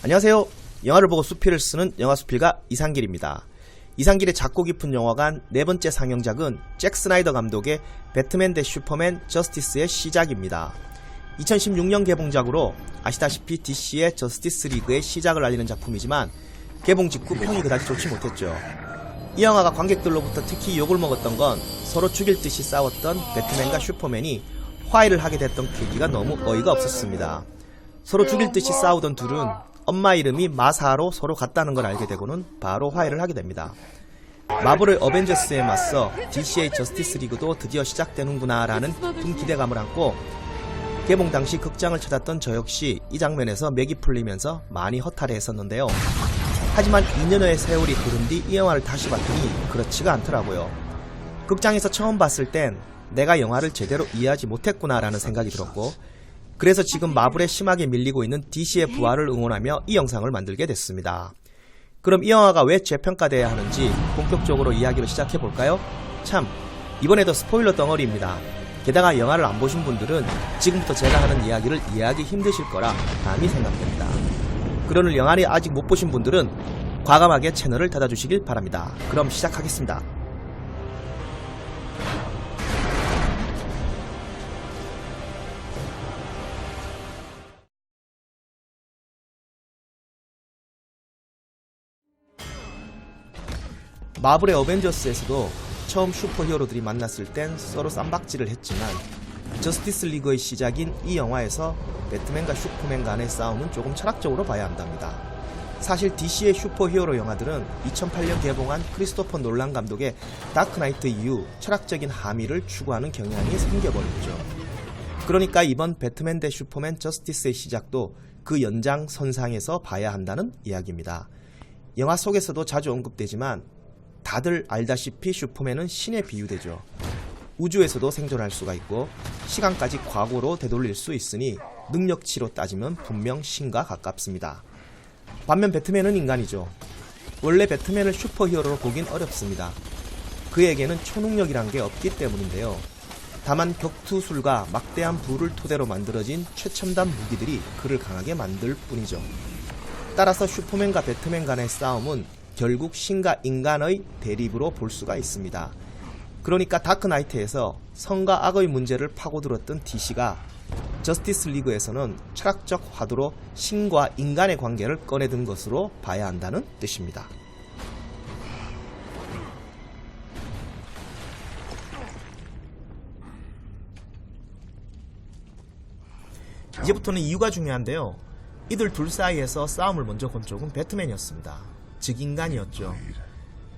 안녕하세요. 영화를 보고 수필을 쓰는 영화수필가 이상길입니다. 이상길의 작고 깊은 영화관 네 번째 상영작은 잭 스나이더 감독의 배트맨 대 슈퍼맨 저스티스의 시작입니다. 2016년 개봉작으로 아시다시피 DC의 저스티스 리그의 시작을 알리는 작품이지만 개봉 직후 평이 그다지 좋지 못했죠. 이 영화가 관객들로부터 특히 욕을 먹었던 건 서로 죽일 듯이 싸웠던 배트맨과 슈퍼맨이 화해를 하게 됐던 계기가 너무 어이가 없었습니다. 서로 죽일 듯이 싸우던 둘은 엄마 이름이 마사로 서로 같다는 걸 알게 되고는 바로 화해를 하게 됩니다. 마블의 어벤져스에 맞서 DC의 저스티스 리그도 드디어 시작되는구나 라는 깊은 기대감을 안고 개봉 당시 극장을 찾았던 저 역시 이 장면에서 맥이 풀리면서 많이 허탈해 했었는데요. 하지만 2년여의 세월이 흐른 뒤 이 영화를 다시 봤더니 그렇지가 않더라고요. 극장에서 처음 봤을 땐 내가 영화를 제대로 이해하지 못했구나 라는 생각이 들었고, 그래서 지금 마블에 심하게 밀리고 있는 DC의 부활을 응원하며 이 영상을 만들게 됐습니다. 그럼 이 영화가 왜 재평가돼야 하는지 본격적으로 이야기를 시작해볼까요? 참, 이번에도 스포일러 덩어리입니다. 게다가 영화를 안 보신 분들은 지금부터 제가 하는 이야기를 이해하기 힘드실 거라 감히 생각됩니다. 그러는 영화를 아직 못 보신 분들은 과감하게 채널을 닫아주시길 바랍니다. 그럼 시작하겠습니다. 마블의 어벤져스에서도 처음 슈퍼히어로들이 만났을 땐 서로 쌈박질을 했지만 저스티스 리그의 시작인 이 영화에서 배트맨과 슈퍼맨 간의 싸움은 조금 철학적으로 봐야 한답니다. 사실 DC의 슈퍼히어로 영화들은 2008년 개봉한 크리스토퍼 놀란 감독의 다크나이트 이후 철학적인 함의를 추구하는 경향이 생겨버렸죠. 그러니까 이번 배트맨 대 슈퍼맨 저스티스의 시작도 그 연장선상에서 봐야 한다는 이야기입니다. 영화 속에서도 자주 언급되지만 다들 알다시피 슈퍼맨은 신에 비유되죠. 우주에서도 생존할 수가 있고 시간까지 과거로 되돌릴 수 있으니 능력치로 따지면 분명 신과 가깝습니다. 반면 배트맨은 인간이죠. 원래 배트맨을 슈퍼히어로로 보긴 어렵습니다. 그에게는 초능력이란 게 없기 때문인데요. 다만 격투술과 막대한 불을 토대로 만들어진 최첨단 무기들이 그를 강하게 만들 뿐이죠. 따라서 슈퍼맨과 배트맨 간의 싸움은 결국 신과 인간의 대립으로 볼 수가 있습니다. 그러니까 다크나이트에서 선과 악의 문제를 파고들었던 DC가 저스티스 리그에서는 철학적 화두로 신과 인간의 관계를 꺼내든 것으로 봐야 한다는 뜻입니다. 이제부터는 이유가 중요한데요. 이들 둘 사이에서 싸움을 먼저 건 쪽은 배트맨이었습니다. 즉 인간이었죠.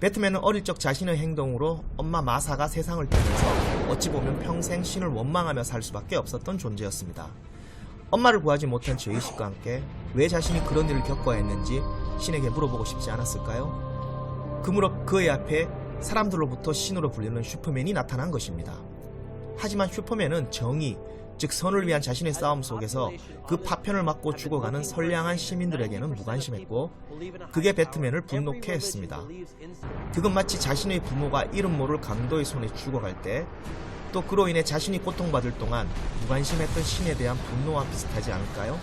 배트맨은 어릴 적 자신의 행동으로 엄마 마사가 세상을 떠나서 어찌 보면 평생 신을 원망하며 살 수밖에 없었던 존재였습니다. 엄마를 구하지 못한 죄의식과 함께 왜 자신이 그런 일을 겪어야 했는지 신에게 물어보고 싶지 않았을까요? 그 무렵 그의 앞에 사람들로부터 신으로 불리는 슈퍼맨이 나타난 것입니다. 하지만 슈퍼맨은 정의, 즉 선을 위한 자신의 싸움 속에서 그 파편을 맞고 죽어가는 선량한 시민들에게는 무관심했고 그게 배트맨을 분노케 했습니다. 그건 마치 자신의 부모가 이름 모를 강도의 손에 죽어갈 때 또 그로 인해 자신이 고통받을 동안 무관심했던 신에 대한 분노와 비슷하지 않을까요?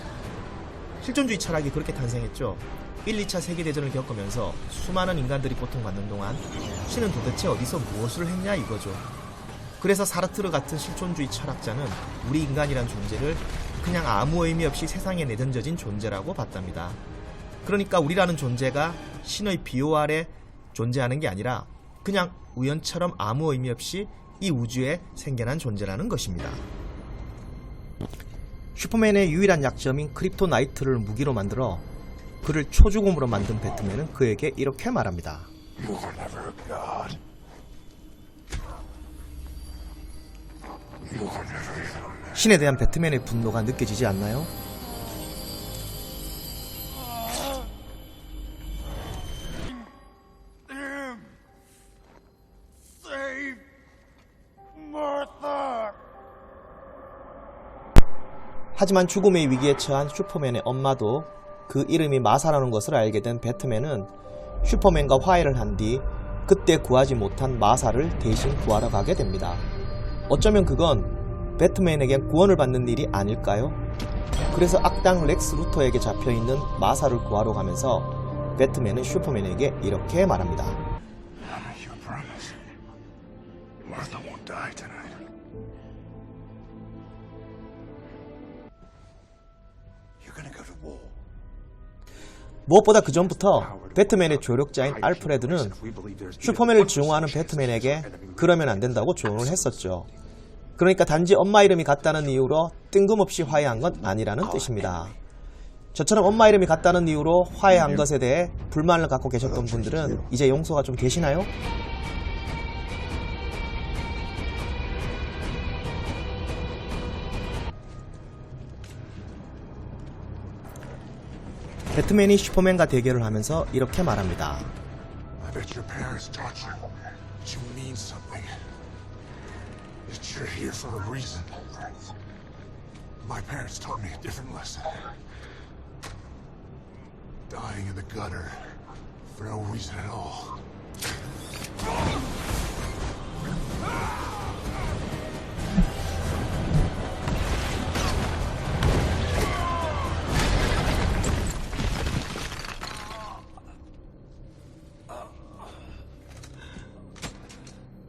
실존주의 철학이 그렇게 탄생했죠. 1, 2차 세계대전을 겪으면서 수많은 인간들이 고통받는 동안 신은 도대체 어디서 무엇을 했냐 이거죠. 그래서 사르트르 같은 실존주의 철학자는 우리 인간이란 존재를 그냥 아무 의미 없이 세상에 내던져진 존재라고 봤답니다. 그러니까 우리라는 존재가 신의 비호 아래 존재하는 게 아니라 그냥 우연처럼 아무 의미 없이 이 우주에 생겨난 존재라는 것입니다. 슈퍼맨의 유일한 약점인 크립토나이트를 무기로 만들어 그를 초죽음으로 만든 배트맨은 그에게 이렇게 말합니다. 신에 대한 배트맨의 분노가 느껴지지 않나요? 하지만 죽음의 위기에 처한 슈퍼맨의 엄마도 그 이름이 마사라는 것을 알게 된 배트맨은 슈퍼맨과 화해를 한 뒤 그때 구하지 못한 마사를 대신 구하러 가게 됩니다. 어쩌면 그건 배트맨에겐 구원을 받는 일이 아닐까요? 그래서 악당 렉스 루터에게 잡혀있는 마사를 구하러 가면서 배트맨은 슈퍼맨에게 이렇게 말합니다. You promise. Martha won't die tonight. You're gonna go to war. 무엇보다 그 전부터 배트맨의 조력자인 알프레드는 슈퍼맨을 증오하는 배트맨에게 그러면 안 된다고 조언을 했었죠. 그러니까 단지 엄마 이름이 같다는 이유로 뜬금없이 화해한 건 아니라는 뜻입니다. 저처럼 엄마 이름이 같다는 이유로 화해한 것에 대해 불만을 갖고 계셨던 분들은 이제 용서가 좀 되시나요? 배트맨이 슈퍼맨과 대결을 하면서 이렇게 말합니다. I bet your parents taught you that you mean something. That you're here for a reason. My parents taught me a different lesson. Dying in the gutter for no reason at all.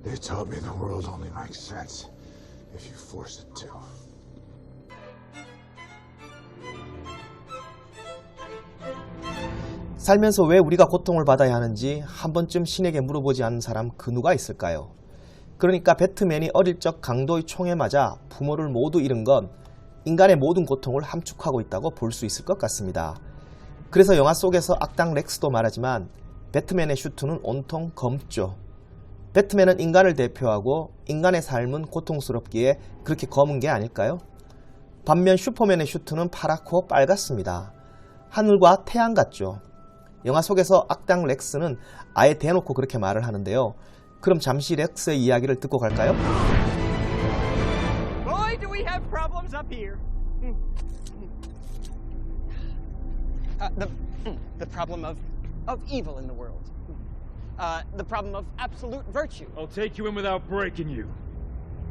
They taught me the world only makes sense if you force it to. 살면서 왜 우리가 고통을 받아야 하는지 한 번쯤 신에게 물어보지 않은 사람 그 누가 있을까요? 그러니까 배트맨이 어릴 적 강도의 총에 맞아 부모를 모두 잃은 건 인간의 모든 고통을 함축하고 있다고 볼 수 있을 것 같습니다. 그래서 영화 속에서 악당 렉스도 말하지만 배트맨의 슈트는 온통 검죠. 배트맨은 인간을 대표하고 인간의 삶은 고통스럽기에 그렇게 검은 게 아닐까요? 반면 슈퍼맨의 슈트는 파랗고 빨갛습니다. 하늘과 태양 같죠. 영화 속에서 악당 렉스는 아예 대놓고 그렇게 말을 하는데요. 그럼 잠시 렉스의 이야기를 듣고 갈까요? Boy, do we have problems up here. The problem of evil in the world. The problem of absolute virtue. I'll take you in without breaking you,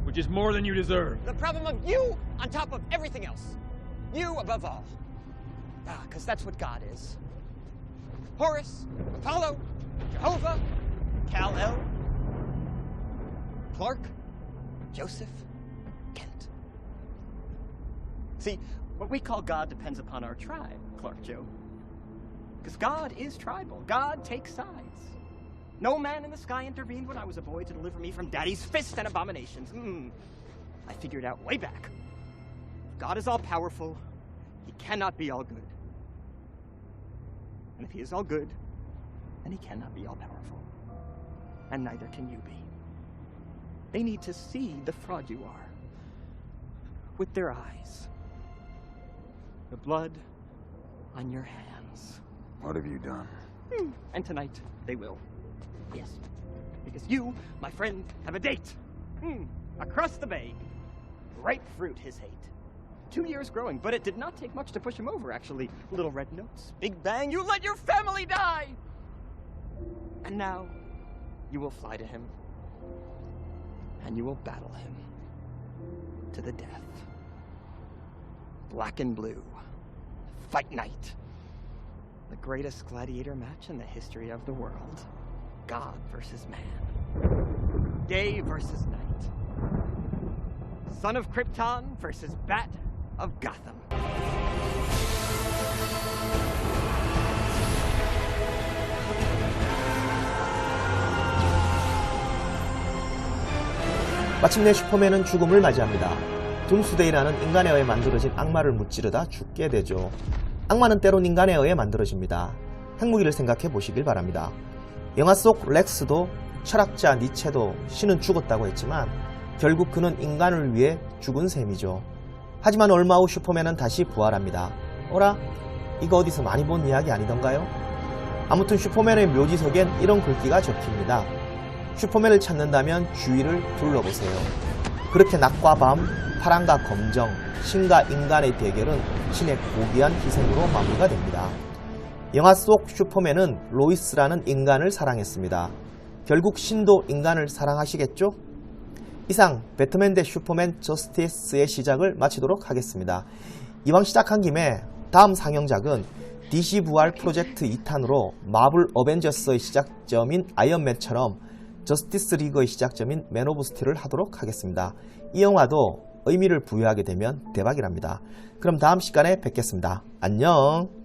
which is more than you deserve. The problem of you on top of everything else. You above all. Because that's what God is. Horus, Apollo, Jehovah, Kal-El, Clark, Joseph, Kent. See, what we call God depends upon our tribe, Clark Joe. Because God is tribal. God takes sides. No man in the sky intervened when I was a boy to deliver me from Daddy's fist and abominations. I figured out way back. God is all-powerful. He cannot be all good. And if he is all good, then he cannot be all-powerful. And neither can you be. They need to see the fraud you are. With their eyes. The blood on your hands. What have you done? And tonight, they will. Yes. Because you, my friend, have a date. Across the bay. Ripe fruit, his hate. 2 years growing, but it did not take much to push him over, actually. Little red notes, big bang, you let your family die! And now, you will fly to him. And you will battle him. To the death. Black and blue. Fight night. The greatest gladiator match in the history of the world. God versus man. Day versus night. Son of Krypton versus Bat of Gotham. 마침내 슈퍼맨은 죽음을 맞이합니다. 둠스데이라는 인간에 의해 만들어진 악마를 무찌르다 죽게 되죠. 악마는 때론 인간에 의해 만들어집니다. 핵무기를 생각해 보시길 바랍니다. 영화 속 렉스도 철학자 니체도 신은 죽었다고 했지만 결국 그는 인간을 위해 죽은 셈이죠. 하지만 얼마 후 슈퍼맨은 다시 부활합니다. 어라? 이거 어디서 많이 본 이야기 아니던가요? 아무튼 슈퍼맨의 묘지석엔 이런 글귀가 적힙니다. 슈퍼맨을 찾는다면 주위를 둘러보세요. 그렇게 낮과 밤, 파랑과 검정, 신과 인간의 대결은 신의 고귀한 희생으로 마무리가 됩니다. 영화 속 슈퍼맨은 로이스라는 인간을 사랑했습니다. 결국 신도 인간을 사랑하시겠죠? 이상 배트맨 대 슈퍼맨 저스티스의 시작을 마치도록 하겠습니다. 이왕 시작한 김에 다음 상영작은 DC 부활 프로젝트 2탄으로 마블 어벤져스의 시작점인 아이언맨처럼 저스티스 리그의 시작점인 맨 오브 스틸을 하도록 하겠습니다. 이 영화도 의미를 부여하게 되면 대박이랍니다. 그럼 다음 시간에 뵙겠습니다. 안녕.